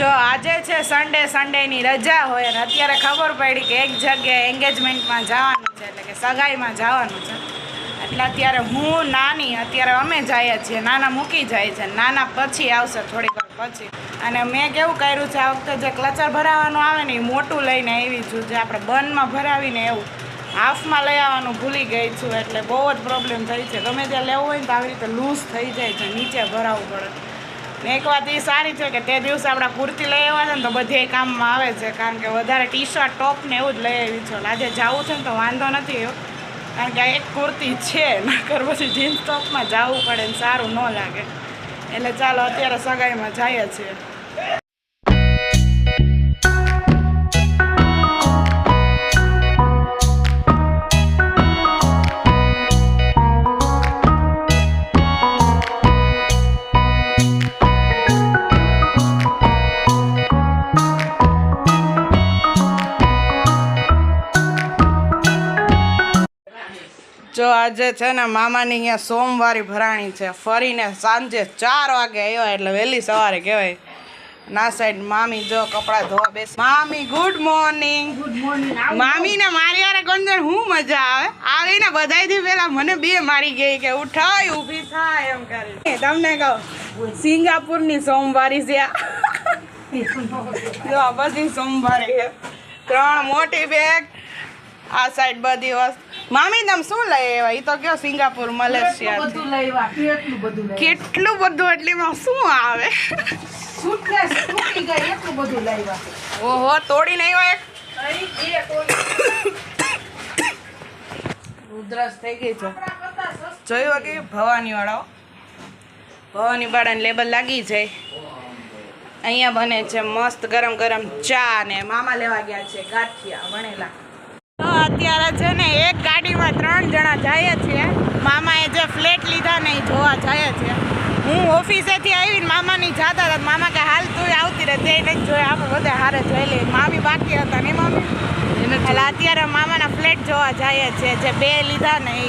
જો આજે છે સન્ડેની રજા હોય અને અત્યારે ખબર પડી કે એક જગ્યાએ એન્ગેજમેન્ટમાં જવાનું છે, એટલે કે સગાઈમાં જવાનું છે. એટલે અત્યારે હું નાની અત્યારે અમે જઈએ છીએ, નાના મૂકી જાય છે, નાના પછી આવશે થોડીક વાર પછી. અને મેં કેવું કર્યું છે આ વખતે જે ક્લચર ભરાવાનું આવે ને એ મોટું લઈને આવી છું, જે આપણે બનમાં ભરાવીને એવું હાફમાં લઈ આવવાનું ભૂલી ગઈ છું, એટલે બહુ જ પ્રોબ્લેમ થઈ છે. ગમે ત્યાં લેવું હોય ને તો આવી રીતે લૂઝ થઈ જાય છે, નીચે ભરાવવું પડે. ને એક વાત એ સારી છે કે તે દિવસે આપણે કુર્તી લઈ આવ્યા છે ને તો બધે કામમાં આવે છે, કારણ કે વધારે ટી શર્ટ ટોપ ને એવું જ લઈ આવી છું. આજે જવું છે ને તો વાંધો નથી એવો, કારણ કે એક કુર્તી છે, નકર પછી જીન્સ ટોપમાં જવું પડે ને સારું ન લાગે. એટલે ચાલો અત્યારે સગાઈમાં જઈએ છીએ. જો આજે છે ને મામાની અહીંયા સોમવારી ભરાણી છે, ફરીને સાંજે 4 વાગે આવ્યા, એટલે વહેલી સવારે કહેવાય. ના સાઈડ મામી જો કપડાં ધોવા બેસી. મામી ગુડ મોર્નિંગ. Good morning. મામીને મારી યારે કોણ હું મજા આવે આવીને બધાયથી પહેલા મને બે મારી ગઈ કે ઉઠાય ઊભી થાય એમ કરી. તમને કહું સિંગાપુરની સોમવારી છે જો બધી સોમવારી છે, 3 મોટી બેગ આ સાઈડ બધી વસ્તુ. મામી તમે શું લઈ આવ્યા? એ તો કયો સિંગાપુર મલેશિયા કેટલું બધું એટલીમાં શું આવે? ઓહો તોડીને આવ્યા એક ઉધરસ થઈ ગઈ છે. જોયું કે ભવાની વાળાઓ ભવાની વાળાને લેબલ લાગી જાય. અહીંયા બને છે મસ્ત ગરમ ગરમ ચા ને મામા લેવા ગયા છે ગાંઠિયા વણેલા. અત્યારે છે ને એક ગાડીમાં 3 જણા જઈએ છીએ. મામાએ જે ફ્લેટ લીધા ને એ જોવા જઈએ છીએ. હું ઓફિસેથી આવીને મામાની જતા હતા, મામા કે હાલ તું આવતી રહે તે નથી જોયા, આપણે બધા હારે જોઈ લઈએ. મામી બાકી હતા ને મામી, એટલે અત્યારે મામાના ફ્લેટ જોવા જઈએ છીએ જે 2 લીધા ને એ.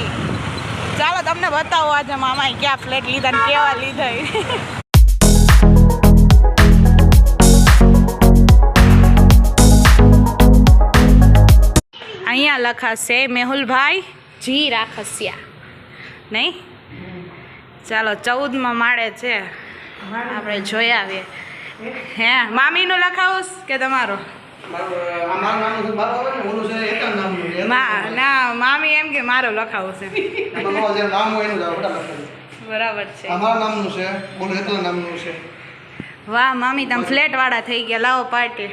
ચાલો તમને બતાવો આજે મામાએ ક્યાં ફ્લેટ લીધા ને કેવા લીધા. અહીંયા લખાશે મેહુલભાઈ જી રાખસિયા નહીં. ચાલો 14માં માળે છે, આપણે જોઈ આવીએ. હે મામીનું લખાવું કે તમારો? ના મામી એમ કે મારું લખાવું છે. બરાબર છે. વાહ મામી તમે ફ્લેટ વાળા થઈ ગયા, લાવો પાર્ટી.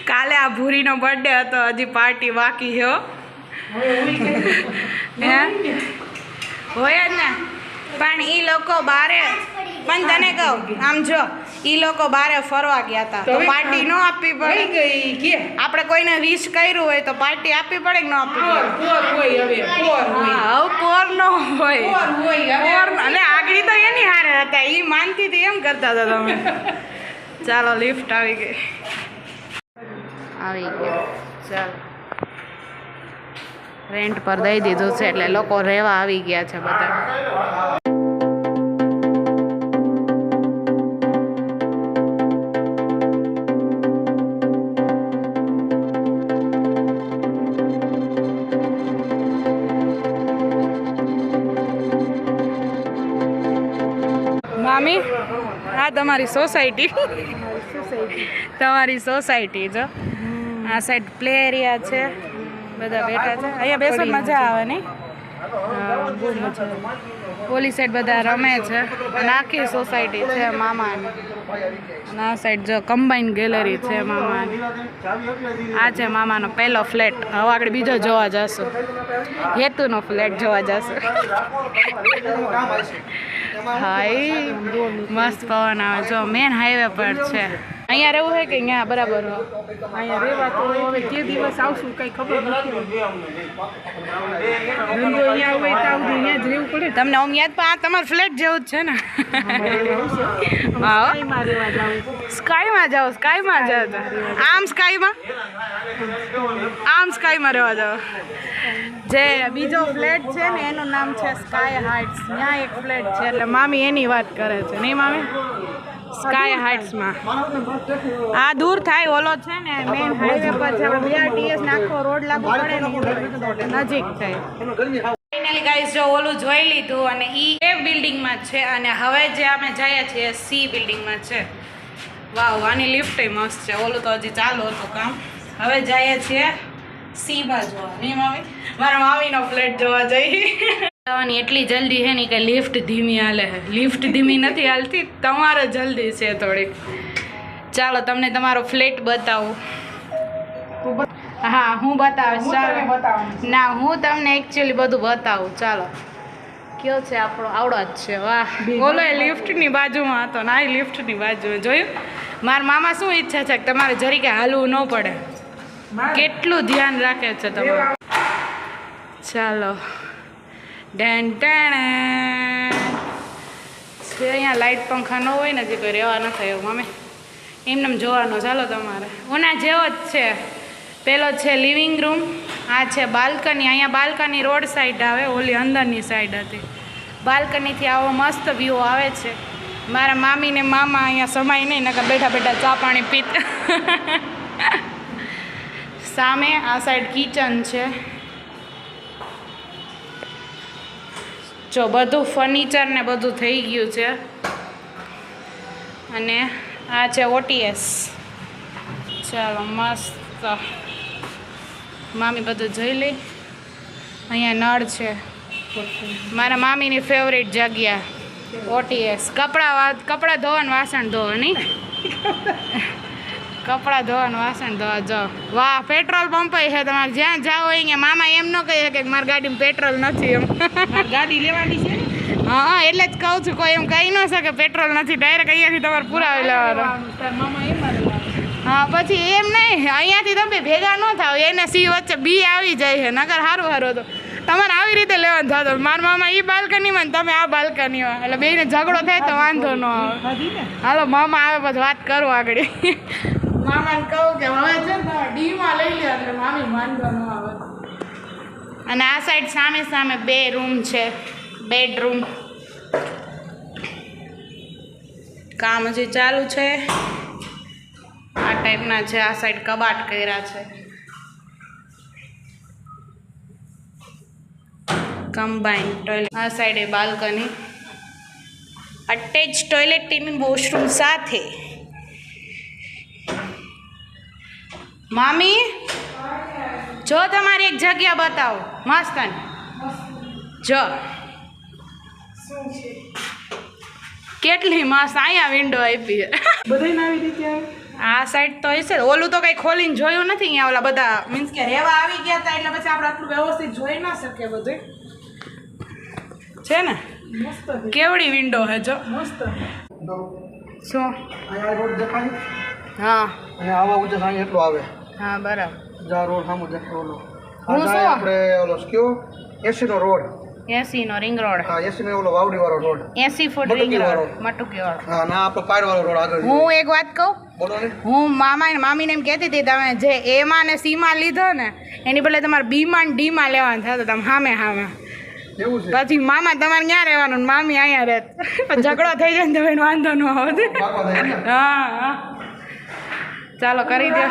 કાલે આ ભૂરીનો બર્થડે હતો, હજી પાર્ટી બાકી છે હોય જ ને. પણ એ લોકો બારે, પણ તને કહું આમ જો એ લોકો બારે ફરવા ગયા હતા તો પાર્ટી ન આપવી પડે? આપણે કોઈને વિશ કર્યું હોય તો પાર્ટી આપવી પડે કે ન આપવી પડે? પોર ન હોય અને આગળ તો એની હારે હતા, એ માનતી હતી એમ કરતા હતા તમે. ચાલો લિફ્ટ આવી ગઈ. આવી ગયા. ચાલ રેન્ટ પર દઈ દીધું છે એટલે લોકો રહેવા આવી ગયા છે બધા. મામી આ તમારી સોસાયટી જો આ સાઈડ પ્લે એરિયા છે, બધા બેઠા છે. અહીંયા બેસવાની મજા આવે નહીં? બહુ મજા આવે. ઓલી સાઈડ બધા રમે છે અને આખી સોસાયટી છે મામાની. અને આ સાઈડ જો કમ્બાઈન ગેલેરી છે મામાની. આ છે મામાનો પહેલો ફ્લેટ. હવે આગળ બીજો જોવા જશું, હેતુનો ફ્લેટ જોવા જશું. હા એ મસ્ત પવન આવે. જો મેન હાઈવે પર છે. અહીંયા રહેવું હોય કે અહીંયા બરાબર? અહીંયા રહેવા તો હવે તે દિવસ આવશું કઈ ખબર નથી. અહીંયા જ રહેવું પડે તમને. આમ યાદ પણ આ તમારું ફ્લેટ જેવું જ છે ને? સ્કાયમાં જાઓ. સ્કાયમાં જાઓ. આમ સ્કાયમાં રહેવા જાઓ. જે બીજો ફ્લેટ છે ને એનું નામ છે સ્કાય હાઇટ્સ. ત્યાં એક ફ્લેટ છે એટલે મામી એની વાત કરે છે નહીં મામી? સ્કાય હાઇટ્સમાં. આ દૂર થાય ઓલો છે ને મેઇન હાઈવે પર છે. આપણે BRTS ને આખો રોડ લાગુ પડે ને નજીક થાય. ફાઇનલી ગાઈસ જો ઓલું જોઈ લીધું અને ઈ એ બિલ્ડિંગમાં છે અને હવે જે અમે જઈએ છીએ સી બિલ્ડિંગમાં છે. વાવ, આની લિફ્ટ મસ્ત છે. ઓલું તો હજી ચાલુ હતું કામ. હવે જઈએ છીએ સી માં જોવા. નહીં મામી, મારા મામીનો ફ્લેટ જોવા જઈએ. જવાની એટલી જલ્દી છે ને કે લિફ્ટ ધીમી હાલે છે. લિફ્ટ ધીમી નથી હાલતી, તમારે જલ્દી છે થોડીક. ચાલો તમને તમારો ફ્લેટ બતાવું. હા હું બતાવીશ. ચાલો ના, હું તમને એકચ્યુઅલી બધું બતાવું. ચાલો કયો છે આપણો? આવડો જ છે. વાહ, બોલો એ લિફ્ટની બાજુમાં હતો ને આ લિફ્ટની બાજુમાં. જોયું મારા મામા શું ઈચ્છા છે કે તમારે જરીકે હાલવું ન પડે. કેટલું ધ્યાન રાખે છે તમારું. ચાલો ડેન ટેણે છે. અહીંયા લાઇટ પંખા ન હોય ને જે કોઈ રહેવા ન થાય એવું મમ્મી એમને જોવાનો. ચાલો તમારે ઓના જેવો જ છે. પેલો છે લિવિંગ રૂમ, આ છે બાલ્કની. અહીંયા બાલ્કની રોડ સાઈડ આવે, ઓલી અંદરની સાઈડ હતી. બાલ્કનીથી આવો મસ્ત વ્યૂ આવે છે. મારા મામી ને મામા અહીંયા સમાય નહીં, નકર બેઠા બેઠા ચા પાણી પીતા. સામે આ સાઈડ કિચન છે. જો બધું ફર્નિચર ને બધું થઈ ગયું છે. અને આ છે OTS. ચાલો મસ્ત મામી બધું જોઈ લઈ. અહીંયા નળ છે. મારા મામીની ફેવરેટ જગ્યા OTS. કપડાં ધોવાનું, વાસણ ધોવા નહીં. કપડાં ધોવાનું, વાસણ ધોવા. જો વાહ, પેટ્રોલ પંપ છે. તમારે જ્યાં જાઓ અહીંયા મામા એમ ન કહે કે મારી ગાડીમાં પેટ્રોલ નથી. એમ ગાડી લેવાની છે. હા એટલે જ કહું છું, કોઈ એમ કહી ન શકે પેટ્રોલ નથી. ડાયરેક્ટ અહીંયાથી તમારે પુરાવી લેવાનું. હા પછી એમ નહીં, અહીંયાથી તમે ભેગા ન થાવ, એને સી વચ્ચે બી આવી જાય છે. નકર સારું સારું હતું તમારે આવી રીતે લેવાનું થતો. મારા મામા એ બાલ્કનીમાં ને તમે આ બાલ્કનીમાં, એટલે બેને ઝઘડો થાય તો વાંધો ન આવે. હાલો મામા આવે પછી વાત કરું આગળ. મામાને કહું કે હવે છે ને ડીમાં લઈ લે એટલે મામી વાંધો ન આવે. અને આ સાઈડ સામે સામે 2 રૂમ છે, બેડરૂમ. કામ હજી ચાલુ છે. આ ટાઈપના છે. આ સાઈડ કબાટ કર્યા છે. Combine toilet. આ સાઈડ એ balcony, attach toilet in washroom સાથે. મામી જો તમારી એક જગ્યા બતાવો મસ્ત. જો કેટલી મસ્ત અહીંયા વિન્ડો આપી છે. આ સાઈડ તો હશે. ઓલું તો કંઈ ખોલીને જોયું નથી. અહીંયા ઓલા બધા મીન્સ કે રહેવા આવી ગયા હતા એટલે પછી આપણે આટલું વ્યવસ્થિત જોઈ ના શકીએ. બધું છે ને કેવડી વિન્ડો હે. જો મસ્ત. શું રોડ દેખાય? હા અને આવા ઊંચા સાંઈ એટલો આવે. હા બરાબર. જા રોડ સામો દેખો ઓલો. હું શું આપણે ઓલો કયો 80 નો રોડ. 80 નો રિંગ રોડ. હા 80 નો ઓલો વાવડી વાળો રોડ. 80 ફૂટ રિંગ રોડ, મટુકી વાળો. હા ના આપણો પાર વાળો રોડ આગળ. હું એક વાત કહું. બોલો ને. હું મામા ને મામીને એમ કહેતી હતી તમે જે એમાં ને સીમાં લીધો ને એની બદલે તમારે બીમાં ને ડીમાં લેવાનું થતું. તમે સામે સામે એવું છે. પછી મામા તમારે ક્યાં રહેવાનું ને મામી અહીંયા રહેત. ઝઘડો થઈ જાય ને તો એને વાંધો ન આવે. હા હા ચાલો કરી દો.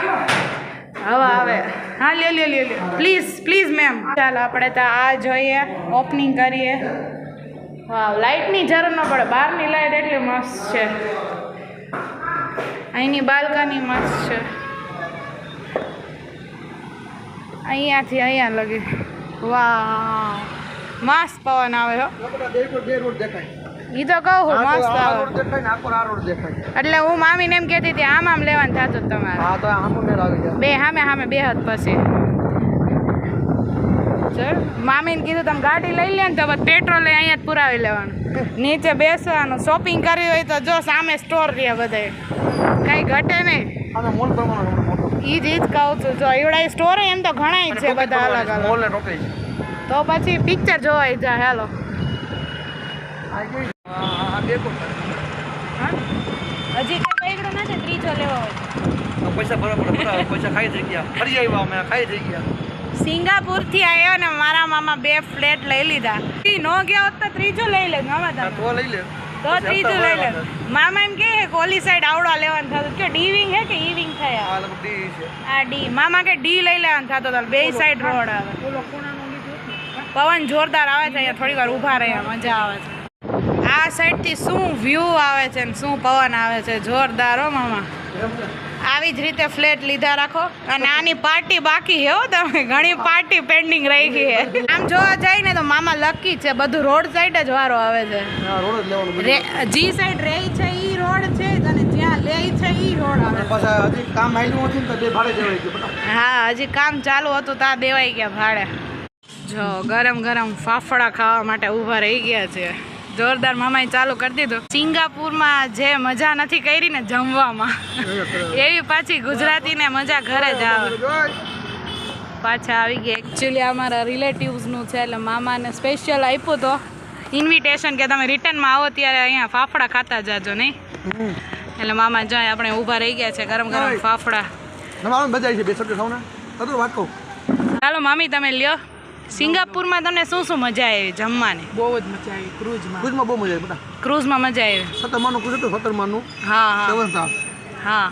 હવે આવે. હા લ્યો લ્યો લ્યો લ્યો પ્લીઝ પ્લીઝ મેમ. ચાલો આપણે તો આ જોઈએ, ઓપનિંગ કરીએ. વાવ, લાઇટની જરૂર ન પડે. બહારની લાઇટ એટલી મસ્ત છે. અહીંની બાલ્કની મસ્ત છે. અહીંયાથી અહીંયા લગી. વાહ મસ્ત પવન આવે હો. બે રોડ દેખાય. ઈ તો કહું મસ્ત આવે. રોડ દેખાય ને આખો આ રોડ દેખાય. એટલે હું મામીને એમ કહેતી હતી આમ લેવાનું થતું તમારે. હા તો આમ મેળ આવી જાય. બે સામે બે હાથ પછી. ચલ મામીને કીધું તમે ગાડી લઈ લે ને તો પછી પેટ્રોલ અહીંયા જ પુરાવી લેવાનું. નીચે બેસવાનું. શોપિંગ કરવી હોય તો જો સામે સ્ટોર રહ્યા બધે, કાંઈ ઘટે નહીં. આને મોલ પ્રમાણે મોટો. ઈ જ કહું છું. જો એવડા સ્ટોર એમ તો ઘણા છે બધા અલગ અલગ. મોલ ને ટોપી છે. તો પછી પિક્ચર જોવાઈ જાય. હાલો આ દેખો. હજી કઈ પૈકડો નથી. ત્રીજો લેવો હોય તો પૈસા ભરવા પડે. પૈસા ખાઈ થઈ ગયા. ફરી આવ્યા અમે ખાઈ થઈ ગયા. સિંગાપુરથી આવ્યો ને મારા મામા 2 ફ્લેટ લઈ લીધા. નો ગયા હોત તો ત્રીજો લઈ લે મામા. તમે તો લઈ લે. તો ત્રીજું લઈ લે. મામા એમ કે ઓલી સાઈડ આવડા લેવાનું થતું કે ડી વિંગ હે કે ઈ વિંગ થયા આ લગભગ ડી છે. આ ડી મામા કે ડી લઈ લેવાનું થતો તો બે સાઈડ રોડ આવે. પવન જોરદાર આવે છે અહીંયા થોડી વાર ઊભા રહ્યા મજા આવે છે. આ સાઈડ થી શું વ્યૂ આવે છે ને શું પવન આવે છે જોરદાર હો મામા. આવી જ રીતે ફ્લેટ લીધા રાખો અને આની પાર્ટી બાકી હે હો તમે ઘણી પાર્ટી પેન્ડિંગ રહી ગઈ છે. આમ જોવા જાય ને તો મામા લકી છે બધું રોડ સાઈડ જ વારો આવે છે. હા રોડ જ લેવાનું બધું. જી સાઈડ રહી છે ઈ રોડ છે અને જ્યાં લે છે ઈ રોડ આવે. પાછા હજી કામ આવેલું હતું ને તો બે ભાડે જવાય ગયું બટા. હા હજી કામ ચાલુ હતું તા દેવાઈ ગયા ભાડે. જો ગરમ ગરમ ફાફડા ખાવા માટે ઊભા રહી ગયા છે. જોરદાર મામાએ ચાલુ કરી દીધું. સિંગાપુરમાં જે મજા નથી કરી ને જમવામાં એવી પાછી ગુજરાતીને મજા ઘરે જ આવે. પાછા આવી ગયા. એકચ્યુઅલી અમારા રિલેટિવ્સનું છે એટલે મામાને સ્પેશિયલ આપ્યું તો ઇન્વિટેશન કે તમે રિટર્નમાં આવો ત્યારે અહીંયા ફાફડા ખાતા જાજો નહીં. એટલે મામા જાય આપણે ઊભા રહી ગયા છે ગરમ ગરમ ફાફડા. નવાનું મજા આવી છે બે શબ્દ ખાવને કદું વાત કહું. ચાલો મામી તમે લ્યો. સિંગાપુરમાં તમને શું શું મજા આવી જમવાની? બહુ જ મજા આવી ક્રૂઝમાં. ક્રૂઝમાં બહુ મજા આવી બટા. ક્રૂઝમાં મજા આવી. 17 માનું ક્રૂઝ હતું 17 માનું હા હા 7 સ્ટાર. હા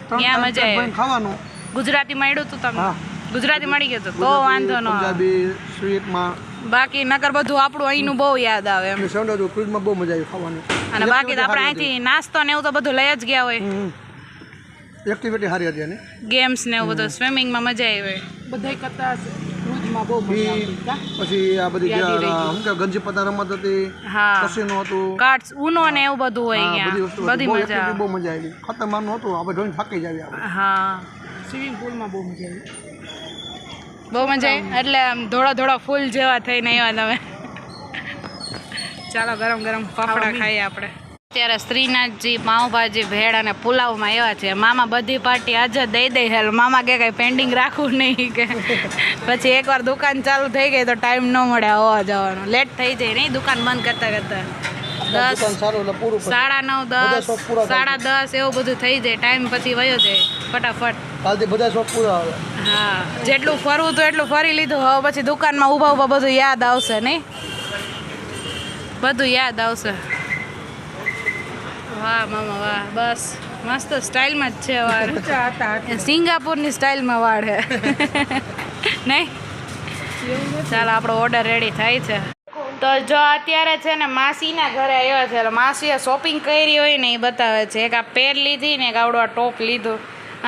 ત્યાં મજા આવી. ખાવાનું ગુજરાતી મળ્યું હતું તમને? હા. ગુજરાતી મળી ગયું હતું તો વાંધો ન આવે. પંજાબી સ્વીટમાં બાકી નકર બધું આપણું અહીંનું બહુ યાદ આવે એમ. અને સેવન્ડર ક્રૂઝમાં બહુ મજા આવી ખાવાની. અને બાકી તો આપણે અહીંથી નાસ્તો ને એવું તો બધું લઈ જ ગયા હોય. એક્ટિવિટી સારી હતી અને ગેમ્સ ને એવું બધું સ્વિમિંગમાં મજા આવી. બધાય કરતા ક્રૂઝમાં બહુ મજા આવતી કા? પછી આ બધી શું કે ગંજી પત્તા રમત હતી હા કસીનો હતું કાર્ડ્સ ઉનો ને એવું બધું હોય હા, અહીંયા વસ્તુ બધી બહુ મજા activity આવે. બહુ મજા આવી. ખતરનાકનું હતું આપણે જોઈને થાકી જાવી આપણે. હા સ્વિમિંગ પુલમાં બહુ મજા આવી. બહુ મજા આવી. એટલે આમ ધોળા ધોળા ફૂલ જેવા થઈને આવ્યા તમે. ચાલો ગરમ ગરમ ફાફડા ખાઈએ આપણે. અત્યારે શ્રીનાથજી પાઉંભાજી ભેળ અને પુલાવમાં એવા છે. મામા બધી પાર્ટી આજે દઈ દઈ છે. મામા કે કંઈ પેન્ડિંગ રાખવું નહીં કે પછી એકવાર દુકાન ચાલુ થઈ ગઈ તો ટાઈમ ન મળે આવવા જવાનો. લેટ થઈ જાય નહીં દુકાન બંધ કરતા કરતા. દુકાન 10 સારું એટલે પૂરું પડે. 9:30 બધા શોપ પૂરા 10:30 એવું બધું થઈ જાય. ટાઈમ પછી વયો જાય ફટાફટ. કાલથી બધા શોપ પૂરા આવે. હા જેટલું ફરવું તો એટલું ફરી લીધું. હવે પછી દુકાનમાં ઊભા ઊભા બધું યાદ આવશે નહીં? બધું યાદ આવશે. વાહ મામા વાહ બસ મસ્ત સ્ટાઇલમાં જ છે વાળ. સિંગાપુરની સ્ટાઇલમાં વાળ છે નહીં? ચાલો આપણો ઓર્ડર રેડી થાય છે. તો જો અત્યારે છે ને માસીના ઘરે આવ્યા છે. માસીએ શોપિંગ કરી હોય ને એ બતાવે છે. એક આ પેર લીધી ને એક આવડો આ ટોપ લીધું.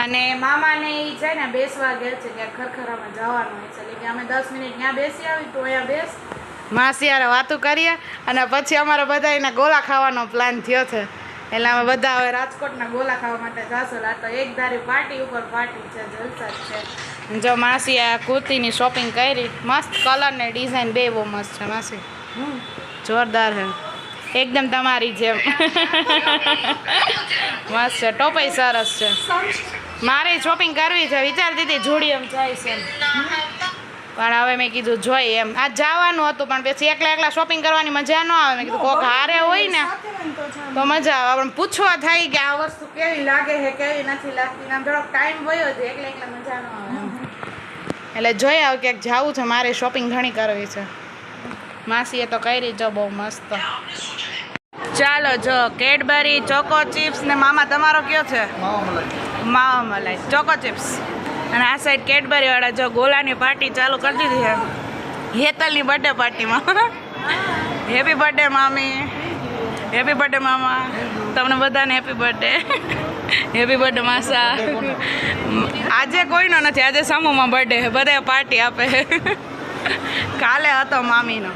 અને મામાને એ છે ને બેસવા ગયા છે કે ખરખરામાં જવાનું હોય છે. એટલે કે અમે 10 મિનિટ ત્યાં બેસી આવી તો અહીંયા બેસ માસી યાર વાતું કરીએ અને પછી અમારે બધા એના ગોલા ખાવાનો પ્લાન થયો છે. એટલે અમે બધા હવે રાજકોટના ગોલા ખાવા માટે જાશું. આ તો એક ધારી પાર્ટી ઉપર પાર્ટી છે જલસા જ છે. જો માસી આ કુર્તીની શોપિંગ કરી મસ્ત કલર ને ડિઝાઇન બે બહુ મસ્ત છે માસી. જોરદાર છે એકદમ તમારી જેમ. મસ્ત છે ટોપાઈ સરસ છે. મારે શોપિંગ કરવી છે વિચારતી હતી જોડી એમ જાય છે પણ હવે મેં કીધું જોઈ એમ આજ જવાનું હતું પણ પછી એકલા એકલા શોપિંગ કરવાની મજા ન આવે. મેં કીધું કોક હારે હોય ને તો મજા આવે. પણ પૂછવા થાય કે આ વસ્તુ કેવી લાગે છે કેવી નથી લાગતી. આમ થોડોક ટાઈમ વયો છે એકલા એકલા મજા ન આવે એમ. એટલે જોઈ આવ ક્યાંક જવું છે મારે શોપિંગ ઘણી કરવી છે. માસીએ તો કરી જો બહુ મસ્ત. ચાલો જો કેડબરી ચોકો ચિપ્સ ને મામા તમારો કયો છે? માવા મલાઈ ચોકો ચિપ્સ. અને આ સાઈડ કેડબરી વાળા જો ગોલાની પાર્ટી ચાલુ કરી દીધી છે હેતલની બર્થડે પાર્ટીમાં. હેપી બર્થડે મામી. હેપી બર્થડે મામા. તમને બધાને હેપી બર્થડે. હેપી બર્થડે માસા. આજે કોઈનો નથી આજે સામુમાં બર્થડે છે બધા પાર્ટી આપે. કાલે હતો મામીનો